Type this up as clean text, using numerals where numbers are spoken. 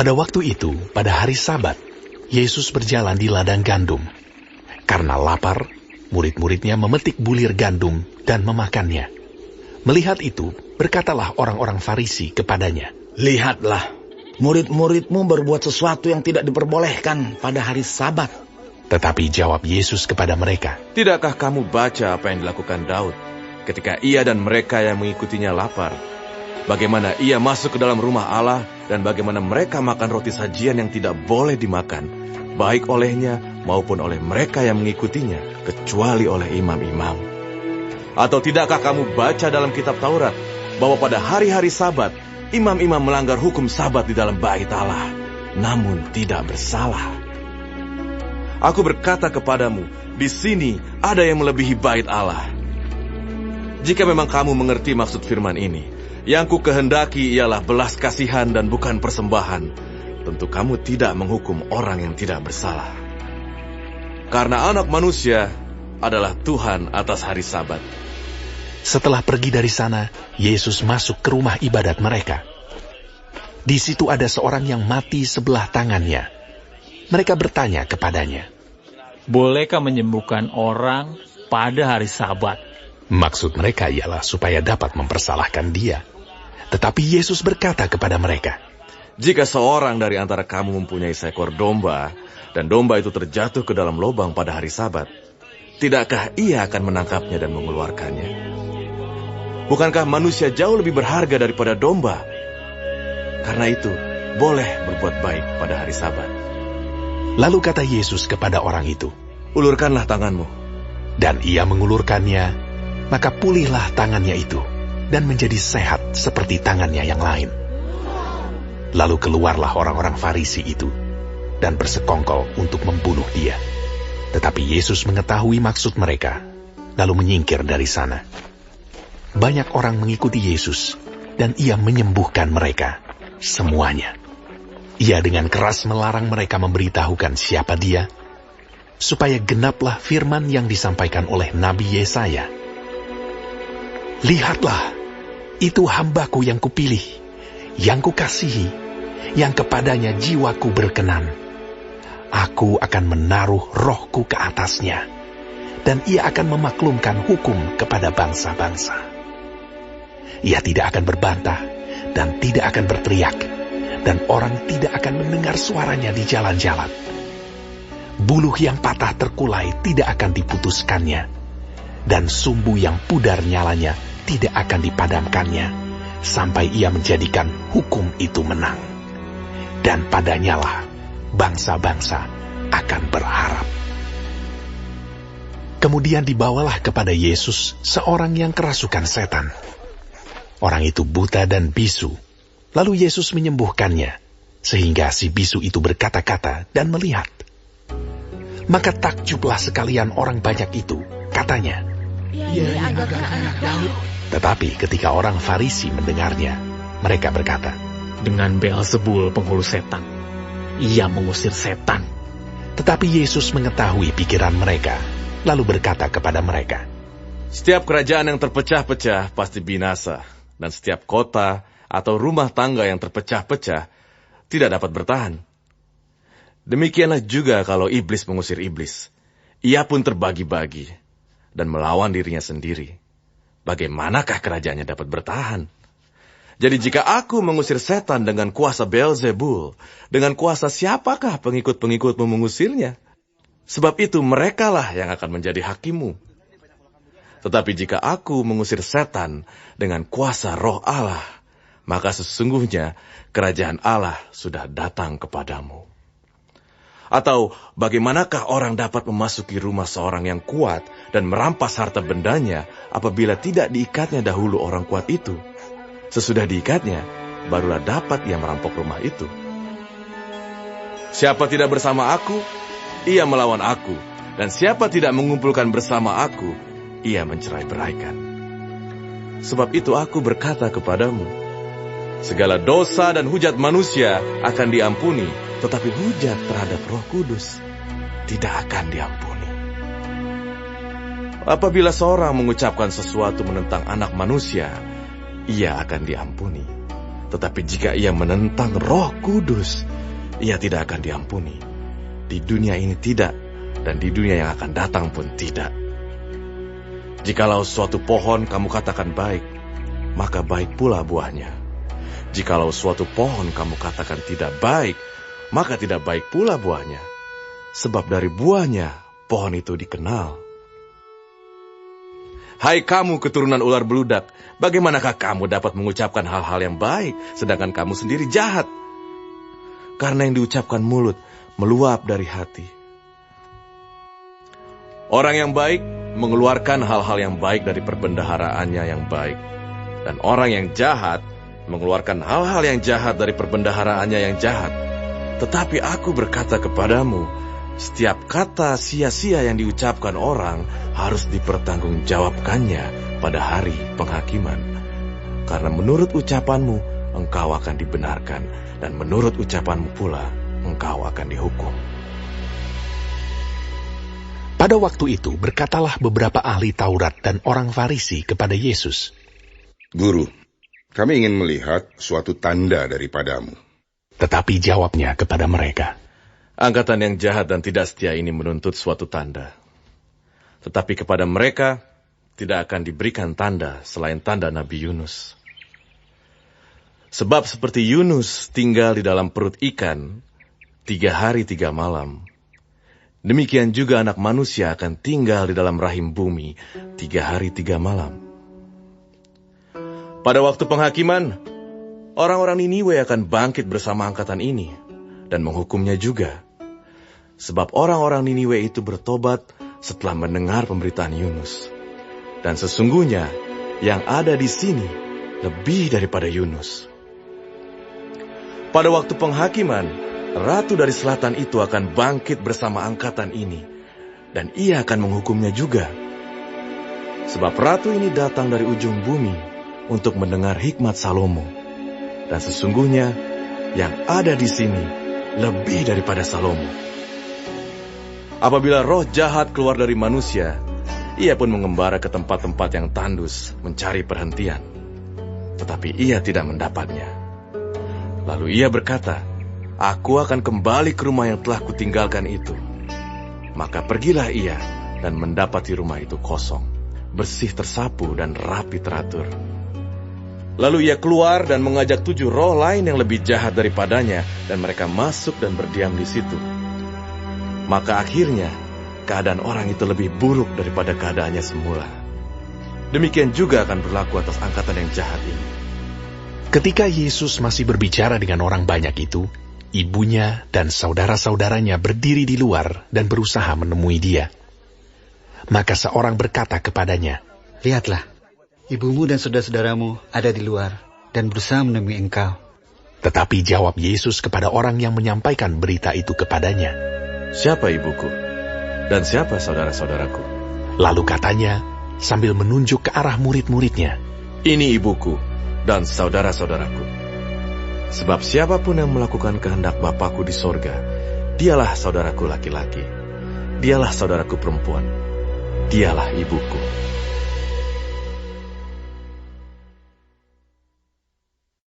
Pada waktu itu, pada hari Sabat, Yesus berjalan di ladang gandum. Karena lapar, murid-muridnya memetik bulir gandum dan memakannya. Melihat itu, berkatalah orang-orang Farisi kepadanya, "Lihatlah, murid-muridmu berbuat sesuatu yang tidak diperbolehkan pada hari Sabat." Tetapi jawab Yesus kepada mereka, "Tidakkah kamu baca apa yang dilakukan Daud ketika ia dan mereka yang mengikutinya lapar? Bagaimana ia masuk ke dalam rumah Allah dan bagaimana mereka makan roti sajian yang tidak boleh dimakan, baik olehnya maupun oleh mereka yang mengikutinya, kecuali oleh imam-imam. Atau tidakkah kamu baca dalam kitab Taurat bahwa pada hari-hari Sabat, imam-imam melanggar hukum Sabat di dalam bait Allah, namun tidak bersalah? Aku berkata kepadamu, di sini ada yang melebihi bait Allah. Jika memang kamu mengerti maksud firman ini, yang ku kehendaki ialah belas kasihan dan bukan persembahan, tentu kamu tidak menghukum orang yang tidak bersalah. Karena Anak Manusia adalah Tuhan atas hari Sabat." Setelah pergi dari sana, Yesus masuk ke rumah ibadat mereka. Di situ ada seorang yang mati sebelah tangannya. Mereka bertanya kepadanya, "Bolehkah menyembuhkan orang pada hari Sabat?" Maksud mereka ialah supaya dapat mempersalahkan dia. Tetapi Yesus berkata kepada mereka, Jika seorang dari antara kamu mempunyai seekor domba, dan domba itu terjatuh ke dalam lubang pada hari Sabat, tidakkah ia akan menangkapnya dan mengeluarkannya? Bukankah manusia jauh lebih berharga daripada domba? Karena itu, boleh berbuat baik pada hari Sabat. Lalu kata Yesus kepada orang itu, "Ulurkanlah tanganmu." Dan ia mengulurkannya, maka pulihlah tangannya itu, dan menjadi sehat seperti tangannya yang lain. Lalu keluarlah orang-orang Farisi itu, dan bersekongkol untuk membunuh dia. Tetapi Yesus mengetahui maksud mereka, lalu menyingkir dari sana. Banyak orang mengikuti Yesus, dan ia menyembuhkan mereka, semuanya. Ia dengan keras melarang mereka memberitahukan siapa dia, supaya genaplah firman yang disampaikan oleh Nabi Yesaya. "Lihatlah, itu hambaku yang kupilih, yang kukasihi, yang kepadanya jiwaku berkenan. Aku akan menaruh rohku ke atasnya, dan ia akan memaklumkan hukum kepada bangsa-bangsa. Ia tidak akan berbantah, dan tidak akan berteriak, dan orang tidak akan mendengar suaranya di jalan-jalan. Buluh yang patah terkulai tidak akan diputuskannya, dan sumbu yang pudar nyalanya tidak akan dipadamkannya, sampai ia menjadikan hukum itu menang. Dan padanyalah bangsa-bangsa akan berharap." Kemudian dibawalah kepada Yesus seorang yang kerasukan setan. Orang itu buta dan bisu. Lalu Yesus menyembuhkannya, sehingga si bisu itu berkata-kata dan melihat. Maka takjublah sekalian orang banyak itu, katanya, "Ia agaknya anak Daud." Tetapi ketika orang Farisi mendengarnya, mereka berkata, "Dengan Beelzebul penghulu setan, ia mengusir setan." Tetapi Yesus mengetahui pikiran mereka, lalu berkata kepada mereka, Setiap kerajaan yang terpecah-pecah pasti binasa, dan setiap kota atau rumah tangga yang terpecah-pecah tidak dapat bertahan. Demikianlah juga kalau iblis mengusir iblis. Ia pun terbagi-bagi dan melawan dirinya sendiri. Bagaimanakah kerajaannya dapat bertahan? Jadi jika aku mengusir setan dengan kuasa Beelzebul, dengan kuasa siapakah pengikut-pengikutmu mengusirnya? Sebab itu merekalah yang akan menjadi hakimu. Tetapi jika aku mengusir setan dengan kuasa Roh Allah, maka sesungguhnya kerajaan Allah sudah datang kepadamu. Atau bagaimanakah orang dapat memasuki rumah seorang yang kuat dan merampas harta bendanya apabila tidak diikatnya dahulu orang kuat itu? Sesudah diikatnya, barulah dapat ia merampok rumah itu. Siapa tidak bersama aku, ia melawan aku. Dan siapa tidak mengumpulkan bersama aku, ia mencerai-beraikan. Sebab itu aku berkata kepadamu, segala dosa dan hujat manusia akan diampuni, tetapi hujat terhadap Roh Kudus tidak akan diampuni. Apabila seorang mengucapkan sesuatu menentang Anak Manusia, ia akan diampuni. Tetapi jika ia menentang Roh Kudus, ia tidak akan diampuni. Di dunia ini tidak, dan di dunia yang akan datang pun tidak. Jikalau suatu pohon kamu katakan baik, maka baik pula buahnya. Jikalau suatu pohon kamu katakan tidak baik, maka tidak baik pula buahnya. Sebab dari buahnya pohon itu dikenal. Hai kamu keturunan ular beludak, bagaimanakah kamu dapat mengucapkan hal-hal yang baik, sedangkan kamu sendiri jahat? Karena yang diucapkan mulut meluap dari hati. Orang yang baik mengeluarkan hal-hal yang baik dari perbendaharaannya yang baik. Dan orang yang jahat mengeluarkan hal-hal yang jahat dari perbendaharaannya yang jahat. Tetapi aku berkata kepadamu, setiap kata sia-sia yang diucapkan orang harus dipertanggungjawabkannya pada hari penghakiman. Karena menurut ucapanmu, engkau akan dibenarkan, dan menurut ucapanmu pula, engkau akan dihukum. Pada waktu itu berkatalah beberapa ahli Taurat dan orang Farisi kepada Yesus, Guru, kami ingin melihat suatu tanda daripadamu. Tetapi jawabnya kepada mereka, Angkatan yang jahat dan tidak setia ini menuntut suatu tanda. Tetapi kepada mereka tidak akan diberikan tanda selain tanda Nabi Yunus. Sebab seperti Yunus tinggal di dalam perut ikan 3 hari 3 malam, demikian juga Anak Manusia akan tinggal di dalam rahim bumi 3 hari 3 malam. Pada waktu penghakiman, orang-orang Niniwe akan bangkit bersama angkatan ini dan menghukumnya juga. Sebab orang-orang Niniwe itu bertobat setelah mendengar pemberitaan Yunus. Dan sesungguhnya yang ada di sini lebih daripada Yunus. Pada waktu penghakiman, Ratu dari Selatan itu akan bangkit bersama angkatan ini, dan ia akan menghukumnya juga. Sebab Ratu ini datang dari ujung bumi untuk mendengar hikmat Salomo. Dan sesungguhnya yang ada di sini lebih daripada Salomo. Apabila roh jahat keluar dari manusia, ia pun mengembara ke tempat-tempat yang tandus mencari perhentian. Tetapi ia tidak mendapatnya. Lalu ia berkata, Aku akan kembali ke rumah yang telah kutinggalkan itu. Maka pergilah ia dan mendapati rumah itu kosong, bersih tersapu dan rapi teratur. Lalu ia keluar dan mengajak 7 roh lain yang lebih jahat daripadanya, dan mereka masuk dan berdiam di situ. Maka akhirnya keadaan orang itu lebih buruk daripada keadaannya semula. Demikian juga akan berlaku atas angkatan yang jahat ini. Ketika Yesus masih berbicara dengan orang banyak itu, ibunya dan saudara-saudaranya berdiri di luar dan berusaha menemui dia. Maka seorang berkata kepadanya, Lihatlah, ibumu dan saudara-saudaramu ada di luar dan berusaha menemui engkau. Tetapi jawab Yesus kepada orang yang menyampaikan berita itu kepadanya, Siapa ibuku? Dan siapa saudara-saudaraku? Lalu katanya, sambil menunjuk ke arah murid-muridnya, Ini ibuku dan saudara-saudaraku. Sebab siapapun yang melakukan kehendak Bapa-Ku di sorga, dialah saudaraku laki-laki, dialah saudaraku perempuan, dialah ibuku.